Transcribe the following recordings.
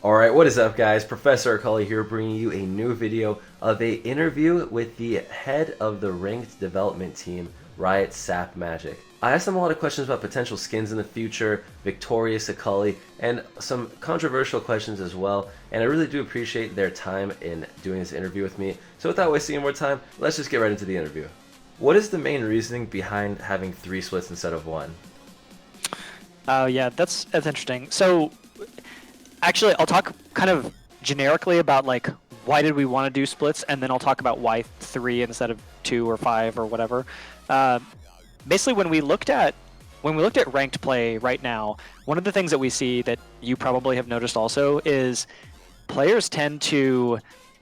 Alright, what is up guys? Professor Akali here bringing you a new video of a interview with the head of the ranked development team, RIOT Sap Magic. I asked them a lot of questions about potential skins in the future, Victorious Akali, and some controversial questions as well, and I really do appreciate their time in doing this interview with me. So without wasting any more time, let's just get right into the interview. What is the main reasoning behind having 3 splits instead of 1? Oh yeah, that's interesting. So actually, I'll talk kind of generically about like why did we want to do splits, and then I'll talk about why 3 instead of 2 or 5 or whatever. Uh, Basically, when we looked at ranked play right now, one of the things that we see that you probably have noticed also is players tend to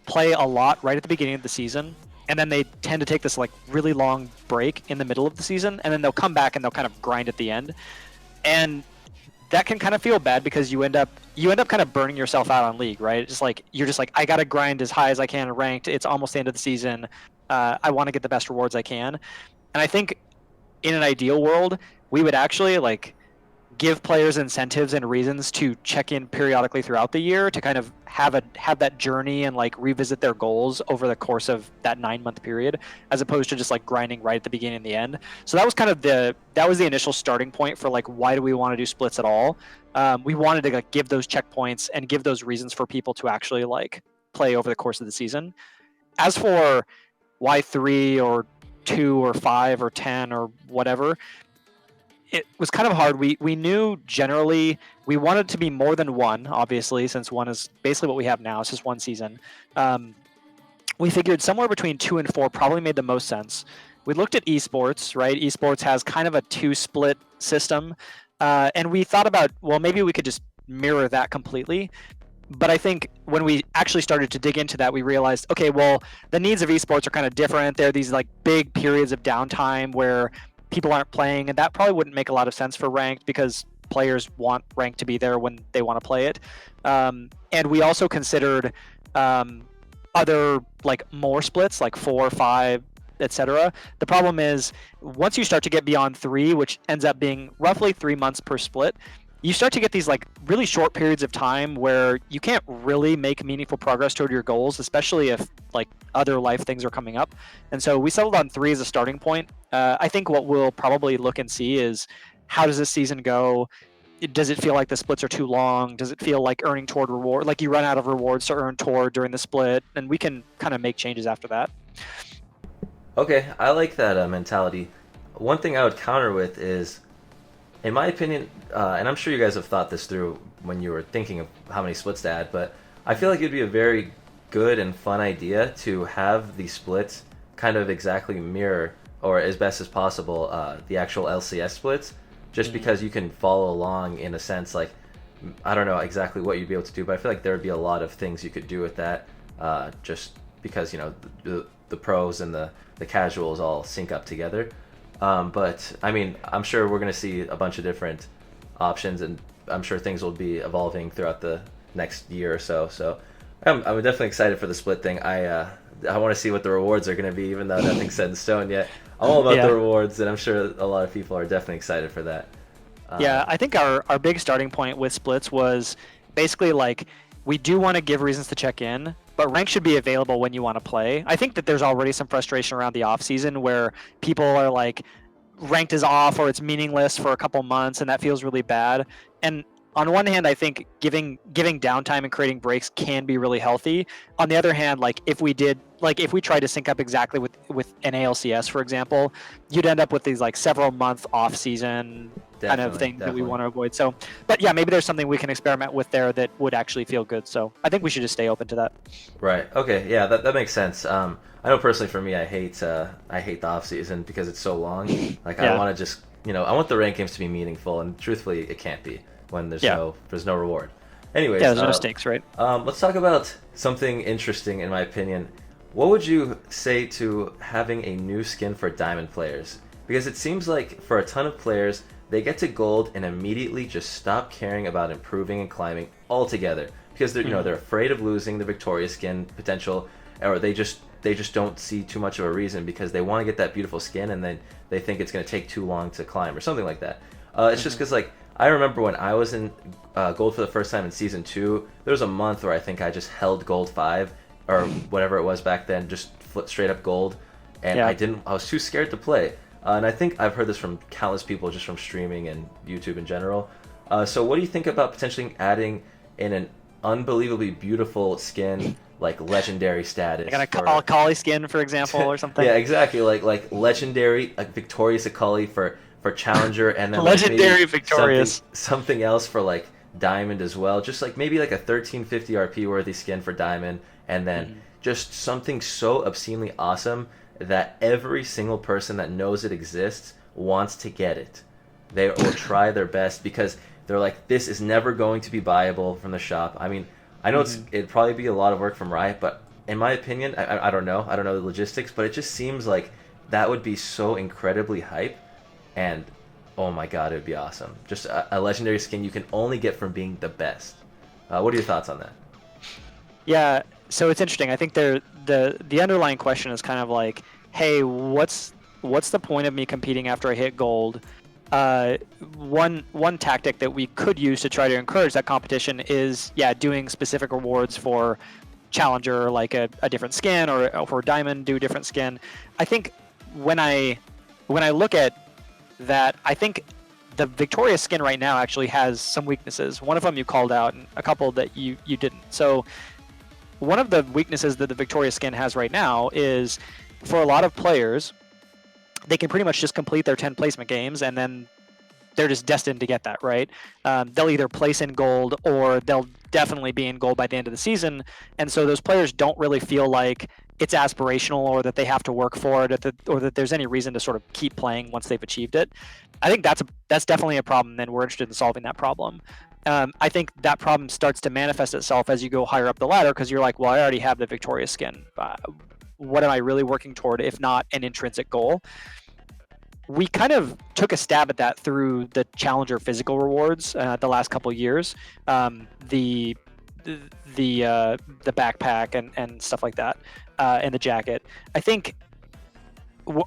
play a lot right at the beginning of the season, and then they tend to take this like really long break in the middle of the season, and then they'll come back and they'll kind of grind at the end. And that can kind of feel bad because you end up kind of burning yourself out on League, right? It's like you're just like, I gotta grind as high as I can in ranked. It's almost the end of the season. I want to get the best rewards I can, and I think in an ideal world we would actually like give players incentives and reasons to check in periodically throughout the year to kind of have that journey and like revisit their goals over the course of that 9-month period, as opposed to just like grinding right at the beginning and the end. So that was kind of the initial starting point for like why do we want to do splits at all. We wanted to like give those checkpoints and give those reasons for people to actually like play over the course of the season. As for why 3 or 2 or 5 or 10 or whatever, it was kind of hard. We knew generally we wanted to be more than 1, obviously, since 1 is basically what we have now. It's just 1 season. We figured somewhere between 2 and 4 probably made the most sense. We looked at esports, right? Esports has kind of a 2-split system, and we thought about, well, maybe we could just mirror that completely. But I think when we actually started to dig into that, we realized, okay, well, the needs of esports are kind of different. There are these like big periods of downtime where people aren't playing, and that probably wouldn't make a lot of sense for ranked because players want ranked to be there when they want to play it. And we also considered other like more splits, like 4, 5, etc. The problem is once you start to get beyond 3, which ends up being roughly 3 months per split, you start to get these like really short periods of time where you can't really make meaningful progress toward your goals, especially if like other life things are coming up. And so we settled on 3 as a starting point. I think what we'll probably look and see is how does this season go? Does it feel like the splits are too long? Does it feel like earning toward reward, like you run out of rewards to earn toward during the split? And we can kind of make changes after that. Okay, I like that mentality. One thing I would counter with is, in my opinion, and I'm sure you guys have thought this through when you were thinking of how many splits to add, but I feel like it'd be a very good and fun idea to have the splits kind of exactly mirror, or as best as possible, the actual LCS splits, just because you can follow along in a sense. Like, I don't know exactly what you'd be able to do, but I feel like there would be a lot of things you could do with that, just because, you know, the pros and the casuals all sync up together. But I mean, I'm sure we're going to see a bunch of different options, and I'm sure things will be evolving throughout the next year or so. So I'm definitely excited for the split thing. I want to see what the rewards are going to be, even though nothing's set in stone yet. I'm all about the rewards, and I'm sure a lot of people are definitely excited for that. Yeah, I think our big starting point with splits was basically like we do want to give reasons to check in, but rank should be available when you want to play. I think that there's already some frustration around the off season where people are like, ranked is off or it's meaningless for a couple months, and that feels really bad. And on one hand, I think giving downtime and creating breaks can be really healthy. On the other hand, like if we tried to sync up exactly with an ALCS, for example, you'd end up with these like several month off season kind of thing that we want to avoid. So, but yeah, maybe there's something we can experiment with there that would actually feel good. So I think we should just stay open to that. Right. Okay. Yeah, that makes sense. I know personally for me, I hate the off season because it's so long. Like I want to just, you know, I want the rank games to be meaningful, and truthfully, it can't be when there's no reward. Anyways, there's no stakes, right? Let's talk about something interesting, in my opinion. What would you say to having a new skin for diamond players? Because it seems like for a ton of players, they get to gold and immediately just stop caring about improving and climbing altogether because they're they're afraid of losing the Victorious skin potential, or they just don't see too much of a reason because they want to get that beautiful skin, and then they think it's going to take too long to climb or something like that. It's just because like I remember when I was in gold for the first time in season 2. There was a month where I think I just held gold 5 or whatever it was back then, just straight up gold, and Yeah. I was too scared to play. And I think I've heard this from countless people just from streaming and YouTube in general. So what do you think about potentially adding in an unbelievably beautiful skin like legendary status Like a for collie skin, for example, or something. yeah, exactly, like legendary victorious Akali for challenger, and then like maybe Legendary something victorious. something else for like diamond as well, just like maybe like a 1350 RP worthy skin for diamond, and then Mhm. just something so obscenely awesome that every single person that knows it exists wants to get it. They will try their best because they're like, this is never going to be buyable from the shop. I mean, I know Mhm. it'd probably be a lot of work from Riot, but in my opinion, I don't know. I don't know the logistics, but it just seems like that would be so incredibly hype, and oh my god, it would be awesome. Just a legendary skin you can only get from being the best. What are your thoughts on that? Yeah, so it's interesting. I think the underlying question is kind of like, hey, what's the point of me competing after I hit gold? One tactic that we could use to try to encourage that competition is, yeah, doing specific rewards for challenger, like a different skin, or for diamond, do a different skin. I think when I when I look at that, I think the Victoria skin right now actually has some weaknesses. One of them you called out, and a couple that you didn't. So one of the weaknesses that the Victoria skin has right now is, for a lot of players, they can pretty much just complete their 10 placement games and then they're just destined to get that, right? They'll either place in gold or they'll definitely be in gold by the end of the season. And so those players don't really feel like it's aspirational or that they have to work for it, or that there's any reason to sort of keep playing once they've achieved it. I think that's definitely a problem, and we're interested in solving that problem. I think that problem starts to manifest itself as you go higher up the ladder because you're like, well, I already have the Victoria skin. What am I really working toward, if not an intrinsic goal? We kind of took a stab at that through the Challenger physical rewards the last couple years, the the backpack and stuff like that, and the jacket. I think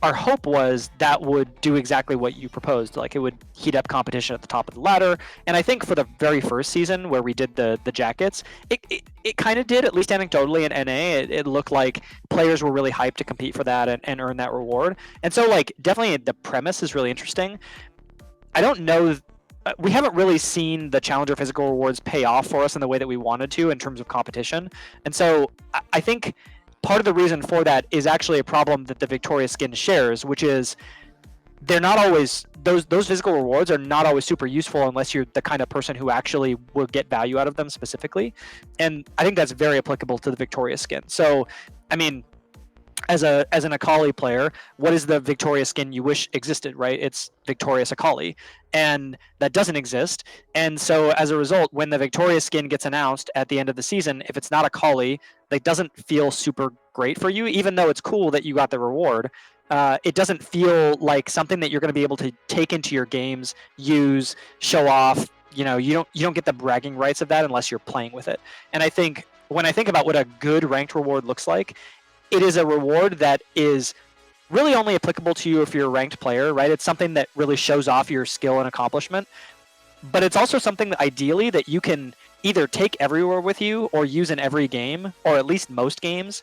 our hope was that would do exactly what you proposed. Like, it would heat up competition at the top of the ladder. And I think for the very first season where we did the jackets, it kind of did, at least anecdotally in NA. It looked like players were really hyped to compete for that and earn that reward. And so, like, definitely the premise is really interesting. I don't know. We haven't really seen the Challenger physical rewards pay off for us in the way that we wanted to in terms of competition. And so I think part of the reason for that is actually a problem that the Victoria skin shares, which is they're not always, those physical rewards are not always super useful unless you're the kind of person who actually will get value out of them specifically. And I think that's very applicable to the Victoria skin. So, I mean, as an Akali player, what is the Victoria skin you wish existed, right? It's Victorious Akali, and that doesn't exist. And so as a result, when the Victoria skin gets announced at the end of the season, if it's not Akali, that doesn't feel super great for you, even though it's cool that you got the reward. It doesn't feel like something that you're going to be able to take into your games, use, show off. You don't get the bragging rights of that unless you're playing with it. And I think when I think about what a good ranked reward looks like, it is a reward that is really only applicable to you if you're a ranked player, right? It's something that really shows off your skill and accomplishment, but it's also something that ideally that you can either take everywhere with you or use in every game, or at least most games.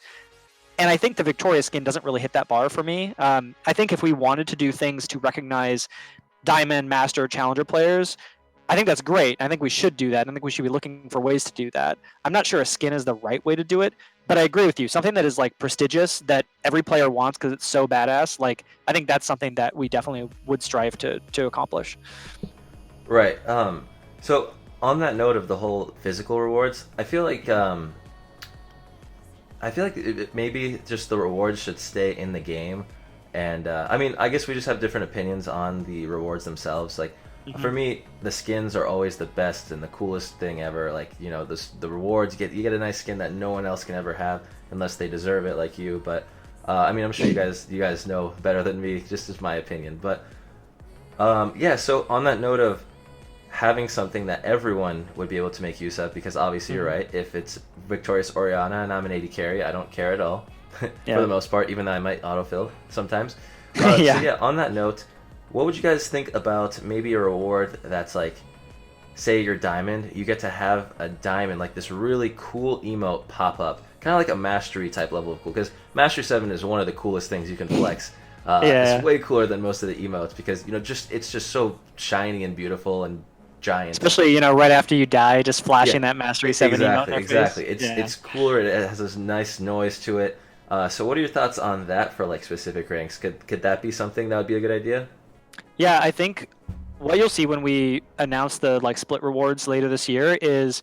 And I think the Victoria skin doesn't really hit that bar for me. I think if we wanted to do things to recognize Diamond, Master, Challenger players, I think that's great. I think we should do that. I think we should be looking for ways to do that. I'm not sure a skin is the right way to do it, but I agree with you. Something that is like prestigious that every player wants because it's so badass. Like, I think that's something that we definitely would strive to accomplish. Right. So on that note of the whole physical rewards, maybe just the rewards should stay in the game, and I mean, I guess we just have different opinions on the rewards themselves. Like, Mm-hmm. for me, the skins are always the best and the coolest thing ever. Like, the rewards, you get a nice skin that no one else can ever have unless they deserve it, like you. But I mean, I'm sure you guys know better than me. Just as my opinion, but yeah. So on that note of having something that everyone would be able to make use of, because obviously you're Mm-hmm. right. If it's Victorious Oriana and I'm an AD carry, I don't care at all for Yeah. the most part, even though I might autofill sometimes. So Yeah. yeah, on that note, what would you guys think about maybe a reward that's like say you're diamond, you get to have a diamond, like this really cool emote pop up, kind of like a mastery type level of cool. Because mastery 7 is one of the coolest things you can flex. It's Yeah. way cooler than most of the emotes because just it's just so shiny and beautiful and giant. Especially, right after you die, just Yeah, flashing that Mastery 7 emote in exactly, their face. exactly. It's Yeah. it's cooler. It has this nice noise to it. So, what are your thoughts on that for like specific ranks? Could that be something that would be a good idea? Yeah, I think what you'll see when we announce the like split rewards later this year is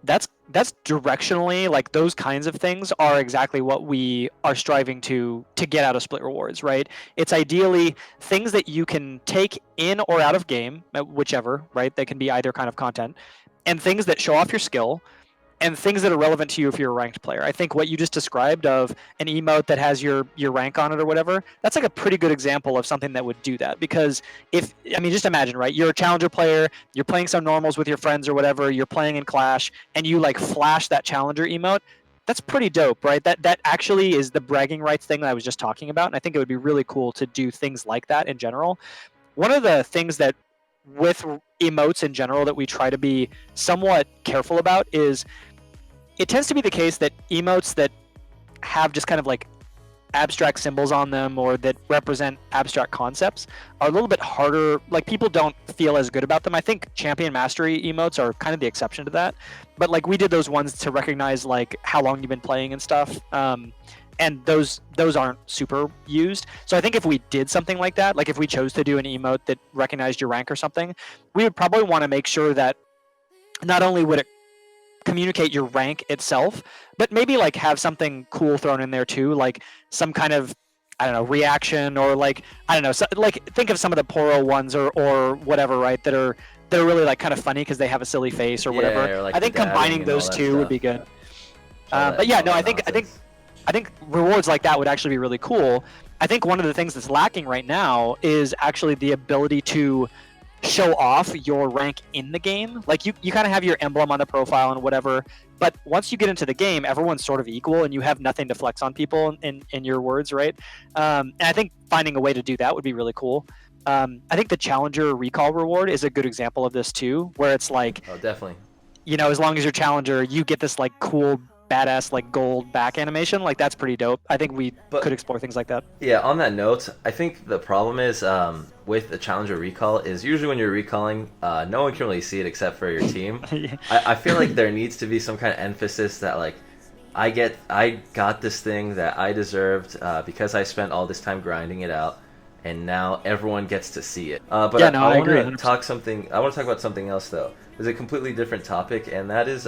that's directionally like those kinds of things are exactly what we are striving to get out of split rewards, right? It's ideally things that you can take in or out of game, whichever, right? They can be either kind of content, and things that show off your skill and things that are relevant to you if you're a ranked player. I think what you just described of an emote that has your rank on it or whatever, that's like a pretty good example of something that would do that. Because if I mean, just imagine, right? You're a challenger player, you're playing some normals with your friends or whatever, you're playing in Clash, and you like flash that challenger emote. That's pretty dope, right? That actually is the bragging rights thing that I was just talking about, and I think it would be really cool to do things like that in general. One of the things that with emotes in general that we try to be somewhat careful about is it tends to be the case that emotes that have just kind of like abstract symbols on them or that represent abstract concepts are a little bit harder. Like people don't feel as good about them. I think champion mastery emotes are kind of the exception to that. But like we did those ones to recognize like how long you've been playing and stuff. And those aren't super used. So I think if we did something like that, like if we chose to do an emote that recognized your rank or something, we would probably want to make sure that not only would it communicate your rank itself, but maybe like have something cool thrown in there too, like some kind of I don't know reaction or like I don't know, so, like think of some of the Poro ones or whatever, right? That are really like kind of funny because they have a silly face or whatever. Yeah, or I like the think dabbing combining and all those that two would stuff. be good. All But that yeah, all no, that I think nonsense. I think rewards like that would actually be really cool. I think one of the things that's lacking right now is actually the ability to show off your rank in the game. Like you kind of have your emblem on the profile and whatever, but once you get into the game, everyone's sort of equal and you have nothing to flex on people in your words, right? And I think finding a way to do that would be really cool. I think the Challenger Recall reward is a good example of this too, where it's like, Oh, definitely. as long as you're Challenger, you get this like cool, badass like gold back animation. Like that's pretty dope. I think we could But explore things like that. yeah, on that note, I think the problem is with the Challenger recall is usually when you're recalling, no one can really see it except for your team. Yeah. I feel like there needs to be some kind of emphasis that like I got this thing that I deserved because I spent all this time grinding it out, and now everyone gets to see it. But Yeah, no, I I want agree, to 100%. talk something. I want to talk about something else though. There's a completely different topic, and that is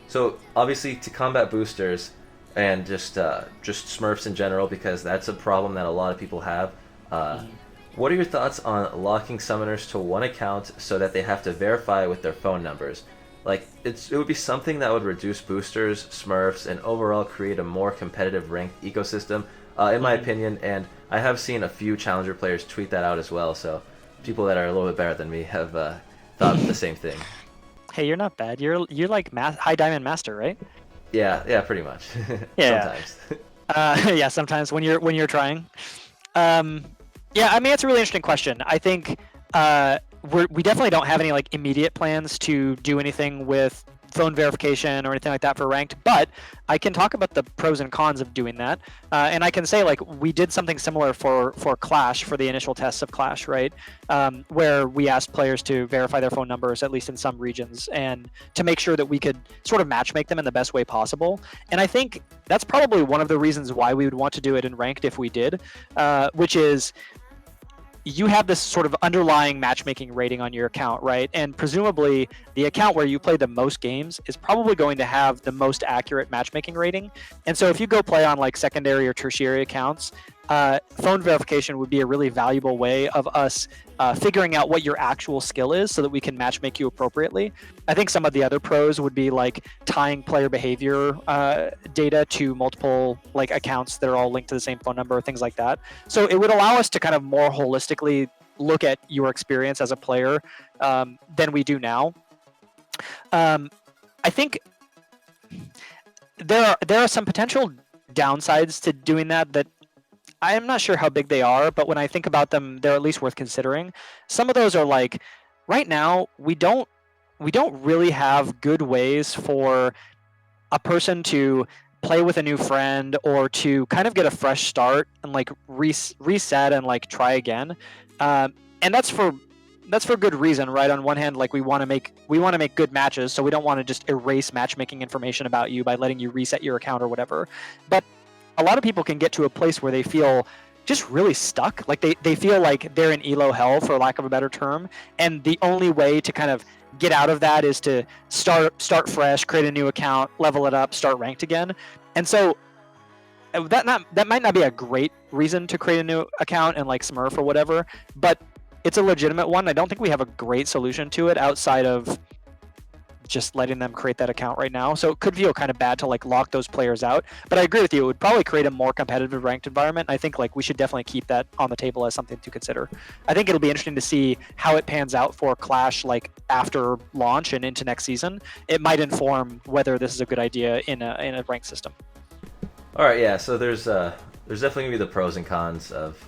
so obviously to combat boosters and just Smurfs in general because that's a problem that a lot of people have. Uh, Mhm. what are your thoughts on locking summoners to one account so that they have to verify with their phone numbers? Like it would be something that would reduce boosters, Smurfs, and overall create a more competitive ranked ecosystem, in my Mhm. opinion. And I have seen a few challenger players tweet that out as well. So people that are a little bit better than me have thought the same thing. Hey, you're not bad. You're like high diamond master, right? Yeah, yeah, pretty much. Yeah. Sometimes. Yeah. Sometimes when you're trying. Um, yeah. I mean, it's a really interesting question. I think we definitely don't have any like immediate plans to do anything with phone verification or anything like that for ranked, but I can talk about the pros and cons of doing that. And I can say like we did something similar for Clash for the initial tests of Clash, right? Where we asked players to verify their phone numbers at least in some regions and to make sure that we could sort of matchmake them in the best way possible. And I think that's probably one of the reasons why we would want to do it in ranked if we did, which is you have this sort of underlying matchmaking rating on your account, right? And presumably, the account where you play the most games is probably going to have the most accurate matchmaking rating. And so, if you go play on like secondary or tertiary accounts, phone verification would be a really valuable way of us figuring out what your actual skill is so that we can matchmake you appropriately. I think some of the other pros would be like tying player behavior data to multiple like accounts that are all linked to the same phone number, things like that. So it would allow us to kind of more holistically look at your experience as a player than we do now. Um, I think there are some potential downsides to doing that I am not sure how big they are, but when I think about them, they're at least worth considering. Some of those are like, right now we don't. we don't really have good ways for a person to play with a new friend or to kind of get a fresh start and like reset and like try again. And that's for good reason, right? On one hand, like we want to make good matches, so we don't want to just erase matchmaking information about you by letting you reset your account or whatever. But a lot of people can get to a place where they feel just really stuck. Like they feel like they're in elo hell, for lack of a better term. And the only way to kind of get out of that is to start fresh, create a new account, level it up, start ranked again. And so that might not be a great reason to create a new account and like Smurf or whatever, but it's a legitimate one. I don't think we have a great solution to it outside of just letting them create that account right now. So it could feel kind of bad to like lock those players out. But I agree with you. It would probably create a more competitive ranked environment. I think like we should definitely keep that on the table as something to consider. I think it'll be interesting to see how it pans out for Clash like after launch and into next season. It might inform whether this is a good idea in a ranked system. All right, yeah. So there's definitely gonna be the pros and cons of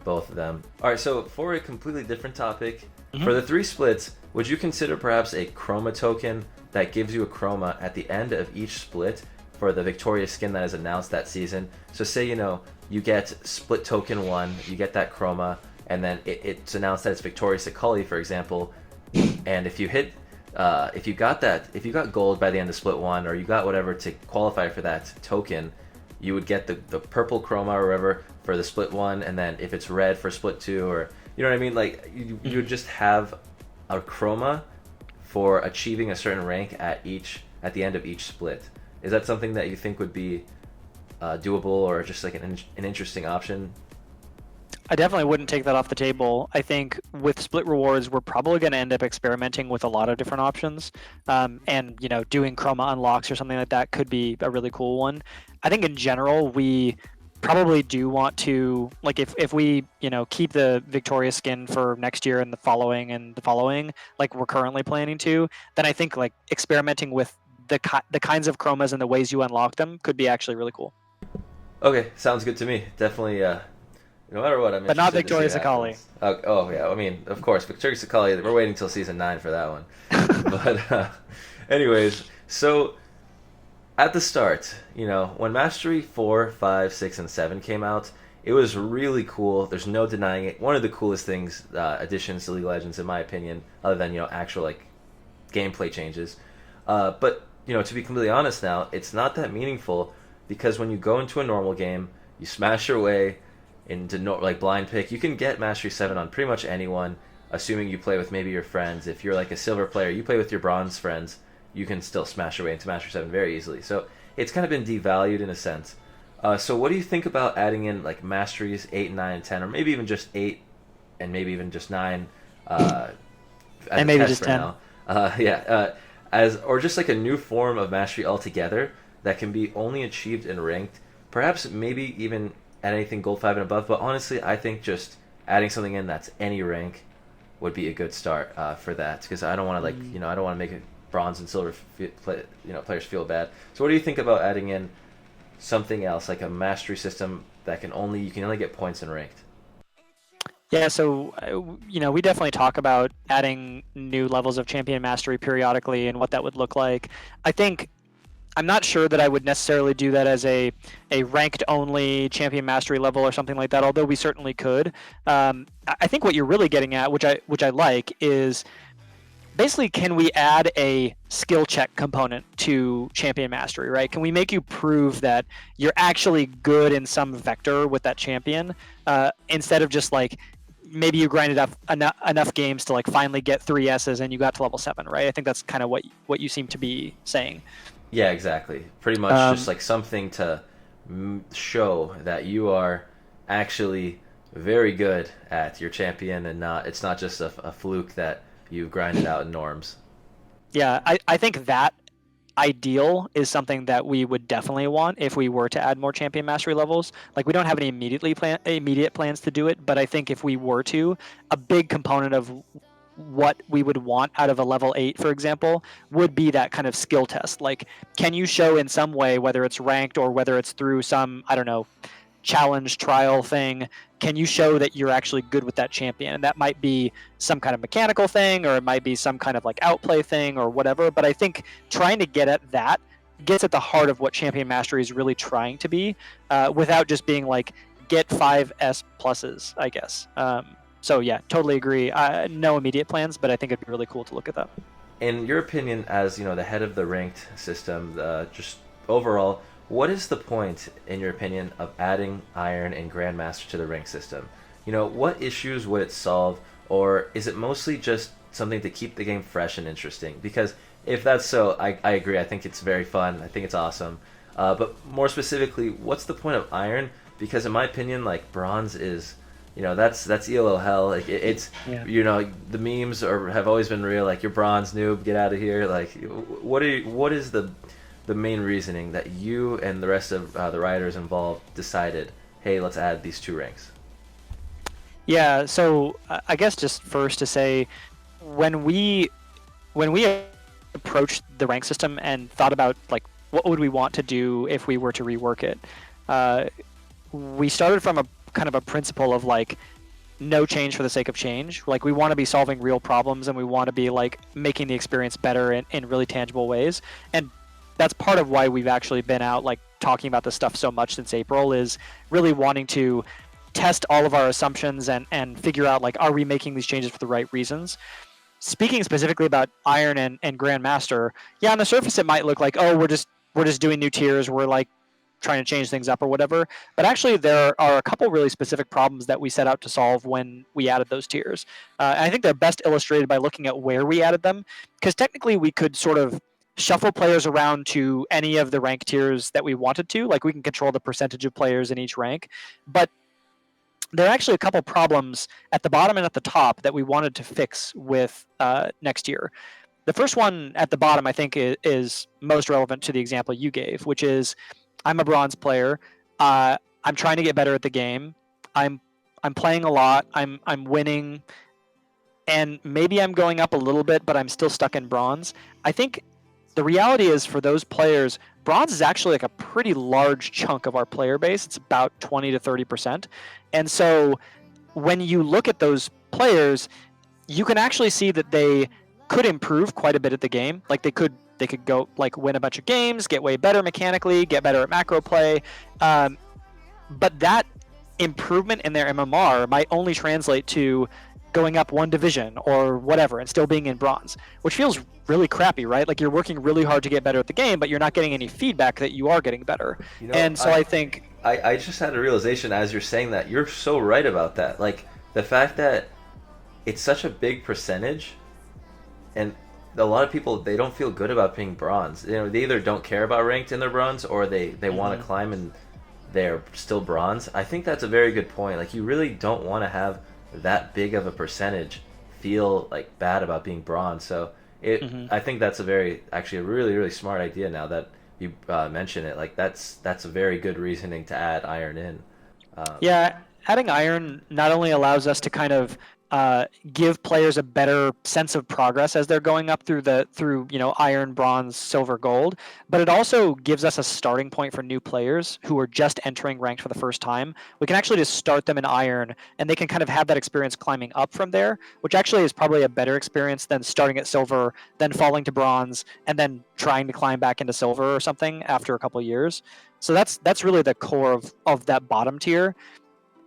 both of them. All right, so for a completely different topic, for the 3 splits, would you consider perhaps a chroma token that gives you a chroma at the end of each split for the victorious skin that is announced that season? So say, you get split token 1, you get that chroma, and then it's announced that it's victorious Akali, for example, and if you hit if you got gold by the end of split 1, or you got whatever to qualify for that token, you would get the purple chroma or whatever for the split 1, and then if it's red for split 2, or you know what I mean, like you would just have a chroma for achieving a certain rank at the end of each split. Is that something that you think would be doable, or just like an interesting option? I definitely wouldn't take that off the table. I think with split rewards, we're probably going to end up experimenting with a lot of different options. And, doing chroma unlocks or something like that could be a really cool one. I think in general, we probably do want to, like, if we, keep the Victoria skin for next year and the following, like we're currently planning to, then I think, like, experimenting with the kinds of chromas and the ways you unlock them could be actually really cool. Okay, sounds good to me. Definitely. No matter what, I'm But not interested to see Victoria what Sakali. happens. Oh yeah, I mean, of course, Victoria Sakali. We're waiting until season 9 for that one. But anyways, so at the start, when Mastery 4, 5, 6, and 7 came out, it was really cool. There's no denying it. One of the coolest things, additions to League of Legends, in my opinion, other than actual like gameplay changes. But to be completely honest, now it's not that meaningful, because when you go into a normal game, you smash your way into like blind pick. You can get Mastery 7 on pretty much anyone, assuming you play with maybe your friends. If you're like a silver player, you play with your bronze friends, you can still smash your way into Mastery 7 very easily. So it's kind of been devalued in a sense. So what do you think about adding in like Masteries 8, 9, and 10, or maybe even just 8 and maybe even just 9 as And a maybe test just for 10. now? Or just like a new form of Mastery altogether that can be only achieved in ranked, perhaps maybe even at anything gold 5 and above. But honestly, I think just adding something in that's any rank would be a good start for that, because I don't want to I don't want to make a bronze and silver players feel bad. So what do you think about adding in something else, like a mastery system that you can only get points in ranked? Yeah, so we definitely talk about adding new levels of champion mastery periodically and what that would look like. I think I'm not sure that I would necessarily do that as a ranked only champion mastery level or something like that, although we certainly could. I think what you're really getting at, which I like, is basically, can we add a skill check component to champion mastery, right? Can we make you prove that you're actually good in some vector with that champion, instead of just like maybe you grinded up enough games to like finally get 3 S's and you got to level 7, right? I think that's kind of what you seem to be saying. Yeah, exactly. Pretty much just Um, like something to show that you are actually very good at your champion, and it's not just a fluke that you grinded out in norms. yeah, I think that ideal is something that we would definitely want if we were to add more champion mastery levels. Like we don't have any immediate plans to do it, but I think if we were to, a big component of what we would want out of a level 8, for example, would be that kind of skill test. Like, can you show in some way, whether it's ranked or whether it's through some, I don't know, challenge trial thing. Can you show that you're actually good with that champion? And that might be some kind of mechanical thing, or it might be some kind of like outplay thing or whatever. But I think trying to get at that gets at the heart of what champion mastery is really trying to be, without just being like get 5S pluses, I guess. So yeah, totally agree. No immediate plans, but I think it'd be really cool to look at that. In your opinion, as the head of the ranked system, just overall, what is the point, in your opinion, of adding Iron and Grandmaster to the rank system? What issues would it solve, or is it mostly just something to keep the game fresh and interesting? Because if that's so, I agree. I think it's very fun. I think it's awesome. But more specifically, what's the point of Iron? Because in my opinion, like Bronze is, that's ELO hell. Like it's, Yeah. the memes have always been real. Like you're Bronze noob, get out of here. Like what is the main reasoning that you and the rest of the riders involved decided, hey, let's add these two ranks? Yeah, so I guess just first to say, when we approached the rank system and thought about like what would we want to do if we were to rework it, uh, we started from a kind of a principle of like no change for the sake of change. Like we want to be solving real problems and we want to be like making the experience better in really tangible ways. And that's part of why we've actually been out like talking about this stuff so much since April, is really wanting to test all of our assumptions and figure out like, are we making these changes for the right reasons? Speaking specifically about Iron and Grandmaster, yeah, on the surface it might look like, oh, we're just doing new tiers, we're like trying to change things up or whatever. But actually, there are a couple really specific problems that we set out to solve when we added those tiers. I think they're best illustrated by looking at where we added them, because technically we could sort of shuffle players around to any of the rank tiers that we wanted to. Like we can control the percentage of players in each rank, but there are actually a couple problems at the bottom and at the top that we wanted to fix with next year. The first one at the bottom, I think, is most relevant to the example you gave, which is I'm a bronze player. I'm trying to get better at the game. I'm I'm playing a lot. I'm winning, and maybe I'm going up a little bit, but I'm still stuck in bronze. I think the reality is for those players, bronze is actually like a pretty large chunk of our player base. It's about 20 to 30%. And so when you look at those players, you can actually see that they could improve quite a bit at the game. Like they could go like win a bunch of games, get way better mechanically, get better at macro play. But that improvement in their MMR might only translate to going up one division or whatever and still being in bronze, which feels really crappy, right? Like you're working really hard to get better at the game, but you're not getting any feedback that you are getting better. And so I think I just had a realization as you're saying that. You're so right about that. Like the fact that it's such a big percentage, and a lot of people, they don't feel good about being bronze. They either don't care about ranked in their bronze, or they want to climb and they're still bronze. I think that's a very good point. Like you really don't want to have that big of a percentage feel like bad about being bronze. So I think that's actually a really really smart idea now that you mention it. Like that's a very good reasoning to add iron in. Yeah, adding iron not only allows us to kind of give players a better sense of progress as they're going up through iron, bronze, silver, gold, but it also gives us a starting point for new players who are just entering ranked for the first time. We can actually just start them in iron, and they can kind of have that experience climbing up from there, which actually is probably a better experience than starting at silver, then falling to bronze, and then trying to climb back into silver or something after a couple of years. So that's really the core of that bottom tier.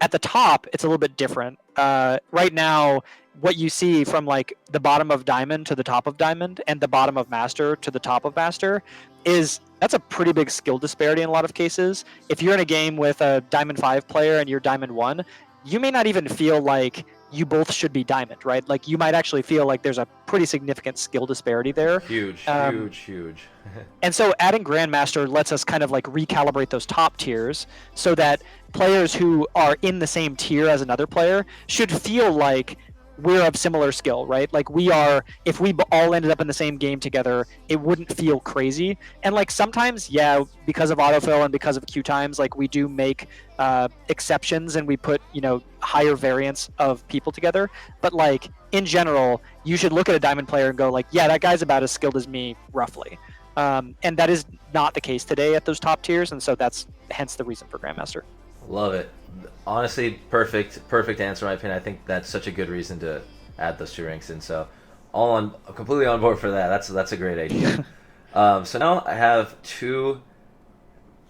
At the top, it's a little bit different. Right now, what you see from like the bottom of diamond to the top of diamond and the bottom of master to the top of master that's a pretty big skill disparity in a lot of cases. If you're in a game with a diamond 5 player and you're diamond 1, you may not even feel like you both should be diamond, right? Like you might actually feel like there's a pretty significant skill disparity there. Huge. And so adding Grandmaster lets us kind of like recalibrate those top tiers so that players who are in the same tier as another player should feel like we're of similar skill, right? Like if we all ended up in the same game together, it wouldn't feel crazy. And like sometimes, yeah, because of autofill and because of queue times, like we do make exceptions and we put, higher variance of people together. But like in general, you should look at a diamond player and go like, yeah, that guy's about as skilled as me, roughly. And that is not the case today at those top tiers. And so that's hence the reason for Grandmaster. Love it. Honestly, perfect answer in my opinion. I think that's such a good reason to add those two ranks in. So, I'm completely on board for that. That's a great idea. So now I have two.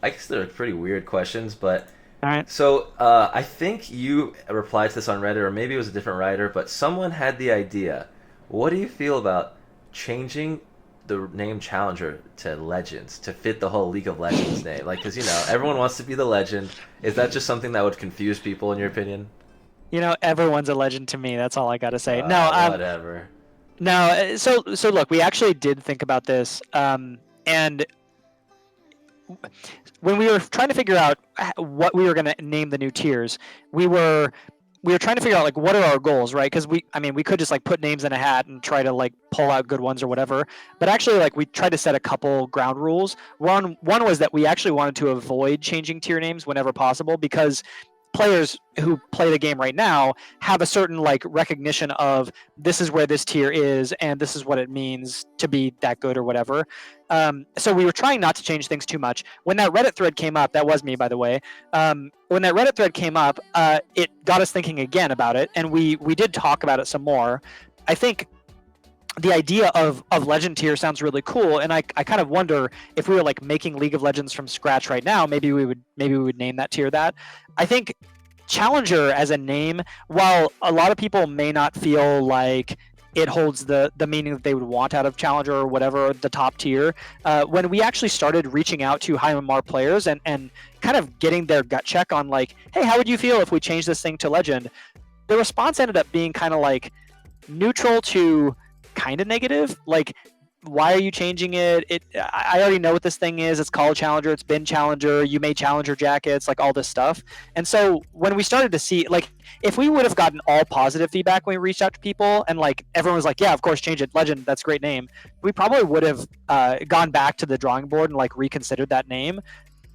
I guess they're pretty weird questions, but All right. so I think you replied to this on Reddit, or maybe it was a different writer, but someone had the idea. What do you feel about changing the name Challenger to Legends to fit the whole League of Legends name? Like, because everyone wants to be the legend. Is that just something that would confuse people, in your opinion? Everyone's a legend to me. That's all I got to say. No, Whatever. no. So look, we actually did think about this, and when we were trying to figure out what we were going to name the new tiers, we were we were trying to figure out like what are our goals, right? Because we could just like put names in a hat and try to like pull out good ones or whatever. But actually, like we tried to set a couple ground rules. One was that we actually wanted to avoid changing tier names whenever possible because players who play the game right now have a certain like recognition of this is where this tier is and this is what it means to be that good or whatever. So we were trying not to change things too much. When that Reddit thread came up, that was me, by the way. When that Reddit thread came up, it got us thinking again about it, and we did talk about it some more. I think the idea of legend tier sounds really cool, and I kind of wonder if we were like making League of Legends from scratch right now, maybe we would name that tier that. I think Challenger as a name, while a lot of people may not feel like it holds the meaning that they would want out of Challenger or whatever the top tier, when we actually started reaching out to high MMR players and kind of getting their gut check on like, hey, how would you feel if we changed this thing to Legend? The response ended up being kind of like neutral to kind of negative. Like, why are you changing it? I already know what this thing is. It's called Challenger. It's been Challenger. You made Challenger jackets, like all this stuff. And so when we started to see, like, if we would have gotten all positive feedback when we reached out to people, and like everyone was like, yeah, of course, change it, Legend. That's a great name. We probably would have gone back to the drawing board and like reconsidered that name.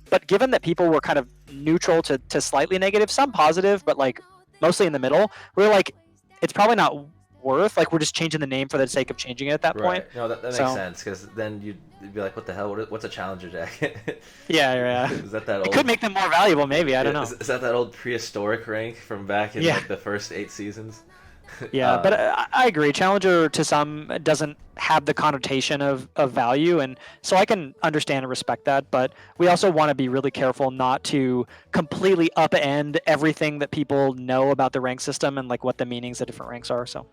But given that people were kind of neutral to slightly negative, some positive, but like mostly in the middle, we are like, it's probably not worth, like we're just changing the name for the sake of changing it at that point. Right. No, that makes So sense because then you'd be like, what the hell? What's a Challenger jacket? yeah, Is that it could old? make them more valuable, maybe. I don't know. Is that old prehistoric rank from back in Yeah, like the first 8 seasons? yeah, but uh, I agree. Challenger to some doesn't have the connotation of value, and so I can understand and respect that. But we also want to be really careful not to completely upend everything that people know about the rank system and like what the meanings of different ranks are. So.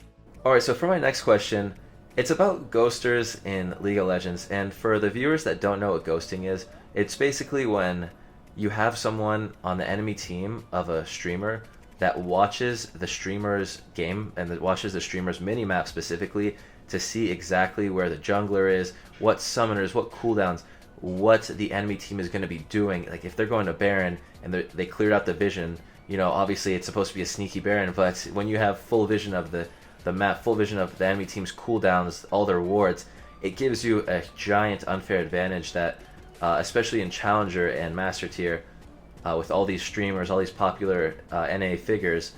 all right. So for my next question, it's about ghosters in League of Legends, and for the viewers that don't know what ghosting is, it's basically when you have someone on the enemy team of a streamer that watches the streamer's game and that watches the streamer's mini map specifically to see exactly where the jungler is, what summoners, what cooldowns, what the enemy team is going to be doing. Like if they're going to Baron and they cleared out the vision, obviously it's supposed to be a sneaky Baron, but when you have full vision of the map, full vision of the enemy team's cooldowns, all their wards, it gives you a giant unfair advantage that, especially in Challenger and Master Tier, with all these streamers, all these popular NA figures,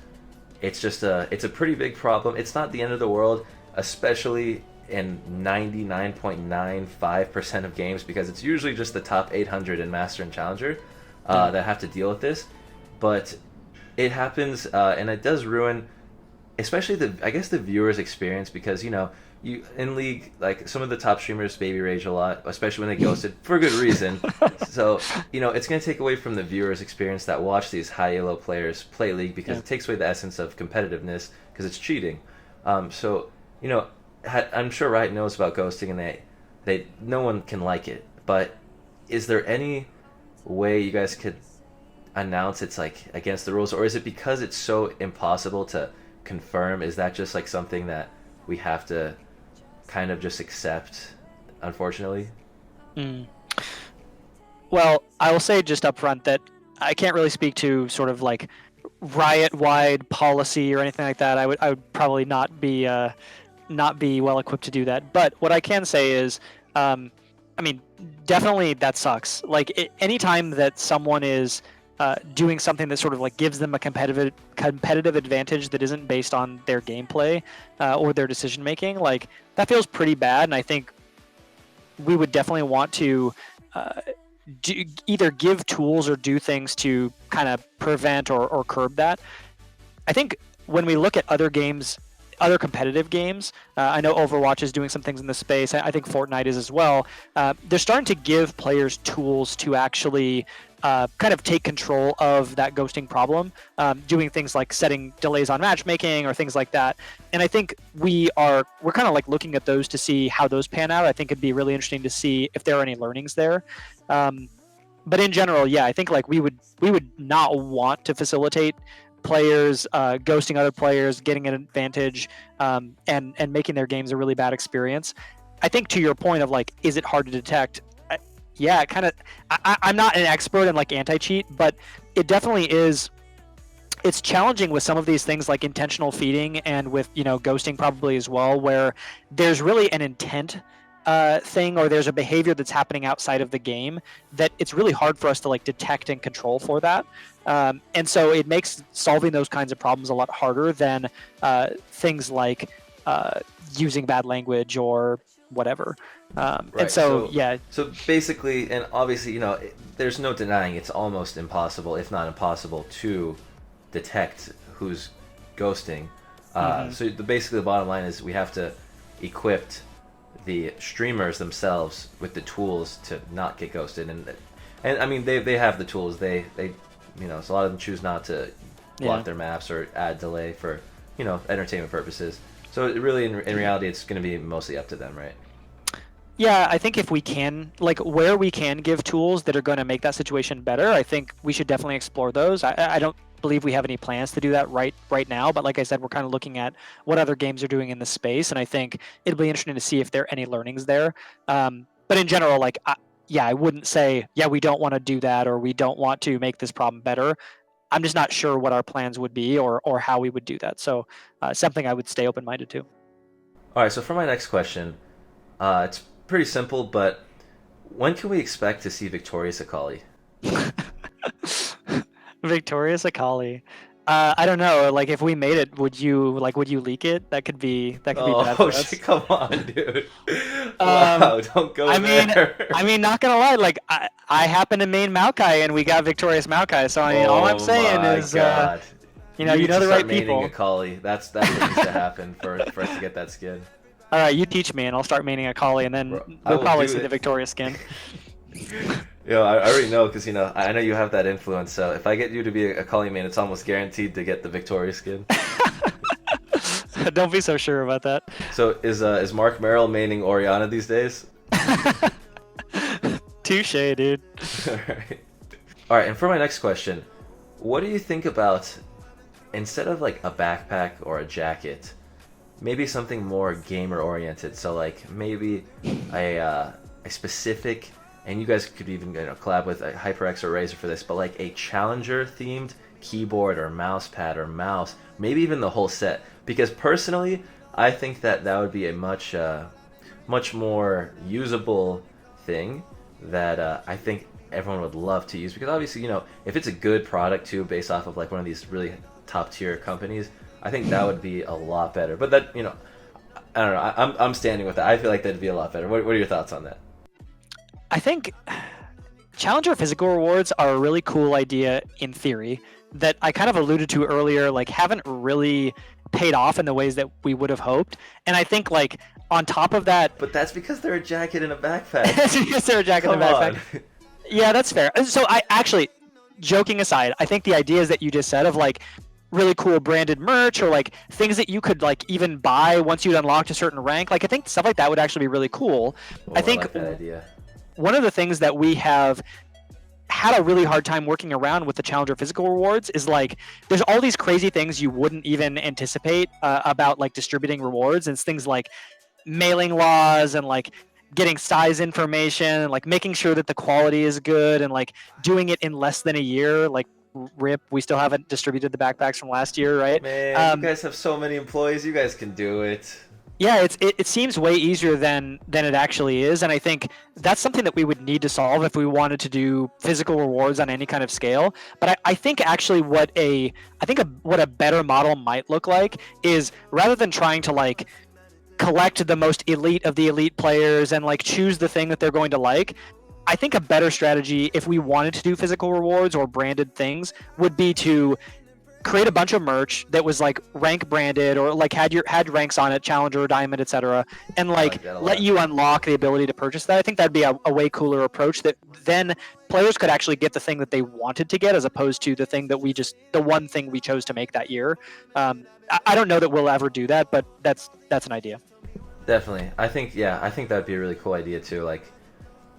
it's a pretty big problem. It's not the end of the world, especially in 99.95% of games, because it's usually just the top 800 in Master and Challenger that have to deal with this. But it happens, and it does ruin, especially the viewers' experience, because you in League, like some of the top streamers baby rage a lot, especially when they ghosted for good reason. So it's going to take away from the viewers' experience that watch these high elo players play League, because Yeah. it takes away the essence of competitiveness because it's cheating. So I'm sure Riot knows about ghosting, and they no one can like it. But is there any way you guys could announce it's like against the rules, or is it because it's so impossible to confirm? Is that just like something that we have to kind of just accept, unfortunately? Mm. Well, I will say just up front that I can't really speak to sort of like riot-wide policy or anything like that. I would probably not be well equipped to do that. But what I can say is, I mean, definitely that sucks. Like anytime that someone is doing something that sort of like gives them a competitive advantage that isn't based on their gameplay or their decision making, like that feels pretty bad. And I think we would definitely want to either give tools or do things to kind of prevent or curb that. I think when we look at other games, other competitive games, I know Overwatch is doing some things in this space. I think Fortnite is as well. They're starting to give players tools to actually kind of take control of that ghosting problem, doing things like setting delays on matchmaking or things like that. And I think we're kind of like looking at those to see how those pan out. I think it'd be really interesting to see if there are any learnings there. But in general, yeah, I think like we would not want to facilitate players ghosting other players, getting an advantage, and making their games a really bad experience. I think to your point of like, is it hard to detect? Yeah, it kind of. I'm not an expert in like anti-cheat, but it definitely is. It's challenging with some of these things like intentional feeding and with ghosting probably as well, where there's really an intent thing or there's a behavior that's happening outside of the game that it's really hard for us to like detect and control for that. And so it makes solving those kinds of problems a lot harder than things like using bad language or whatever. And Right. so, yeah. So basically, and obviously, there's no denying it's almost impossible, if not impossible, to detect who's ghosting. So basically, the bottom line is we have to equip the streamers themselves with the tools to not get ghosted, and I mean they have the tools. They so a lot of them choose not to block their maps or add delay for entertainment purposes. So it really, in reality, it's going to be mostly up to them, right? Yeah, I think if we can, like where we can give tools that are going to make that situation better, I think we should definitely explore those. I don't believe we have any plans to do that right now, but like I said, we're kind of looking at what other games are doing in the space, and I think it'll be interesting to see if there are any learnings there. But in general, like, yeah, I wouldn't say, yeah, we don't want to do that or we don't want to make this problem better. I'm just not sure what our plans would be or how we would do that. So something I would stay open-minded to. All right. So for my next question, it's pretty simple, but when can we expect to see Victorious Akali? Victorious Akali. I don't know. Like, if we made it, would you leak it? That could be bad Oh for us. shit! Come on, dude. Um, Wow, don't go I mean, there. I mean, not gonna lie. Like, I happen to main Maokai, and we got Victorious Maokai. So I mean, all I'm Oh saying my is, god. You you need know to the start right maining people. Akali. That's what needs to happen for us to get that skin. All right, you teach me, and I'll start maining Akali, and then Bro, I we'll will probably do see the it. Victorious skin. I already know because I know you have that influence. So if I get you to be a Akali main, it's almost guaranteed to get the Victoria skin. Don't be so sure about that. So is Mark Merrill maining Oriana these days? Touche, dude. All right. All right, and for my next question, what do you think about instead of like a backpack or a jacket, maybe something more gamer oriented? So like maybe a specific, and you guys could even collab with HyperX or Razer for this, but like a challenger themed keyboard or mouse pad or mouse, maybe even the whole set. Because personally, I think that would be a much more usable thing that I think everyone would love to use. Because obviously, if it's a good product too, based off of like one of these really top tier companies, I think that would be a lot better. But that, I don't know. I'm standing with that. I feel like that'd be a lot better. What are your thoughts on that? I think Challenger physical rewards are a really cool idea in theory that I kind of alluded to earlier, like haven't really paid off in the ways that we would have hoped. And I think like on top of that, But that's because they're a jacket and a backpack. is there a jacket in Come the backpack? on. Yeah, that's fair. So I actually, joking aside, I think the ideas that you just said of like really cool branded merch or like things that you could like even buy once you'd unlocked a certain rank, like I think stuff like that would actually be really cool. Oh, I I think like that idea. one of the things that we have had a really hard time working around with the Challenger physical rewards is like there's all these crazy things you wouldn't even anticipate about like distributing rewards, and it's things like mailing laws and like getting size information and like making sure that the quality is good and like doing it in less than a year. Like rip, we still haven't distributed the backpacks from last year, right? Man, you guys have so many employees. You guys can do it. Yeah, it seems way easier than it actually is, and I think that's something that we would need to solve if we wanted to do physical rewards on any kind of scale. But I think actually what a better model might look like is rather than trying to like collect the most elite of the elite players and like choose the thing that they're going to like, I think a better strategy, if we wanted to do physical rewards or branded things, would be to create a bunch of merch that was like rank branded or like had ranks on it, challenger, diamond, etc., and I like like that a let lot. you unlock the ability to purchase that. I think that'd be a way cooler approach that then players could actually get the thing that they wanted to get as opposed to the thing that the one thing we chose to make that year. I don't know that we'll ever do that, but that's an idea. Definitely. I think, yeah, I think that'd be a really cool idea too. Like,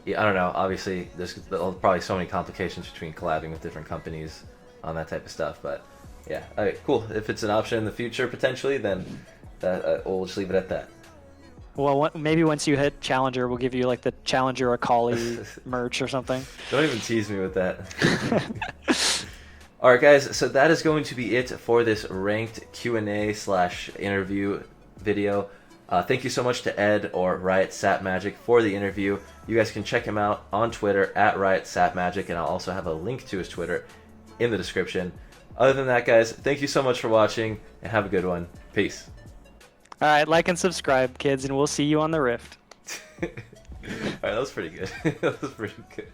yeah, I don't know. Obviously, there's probably so many complications between collabing with different companies on that type of stuff. But yeah, all right, cool. If it's an option in the future potentially, then we'll just leave it at that. Well, maybe once you hit challenger, we'll give you like the challenger Akali merch or something. Don't even tease me with that. All right, guys. So that is going to be it for this ranked Q&A/interview video. Thank you so much to Ed or Riot Sap Magic for the interview. You guys can check him out on Twitter at Riot Sap Magic, and I'll also have a link to his Twitter in the description. Other than that, guys, thank you so much for watching, and have a good one. Peace. All right, like and subscribe, kids, and we'll see you on the Rift. All right, that was pretty good. That was pretty good.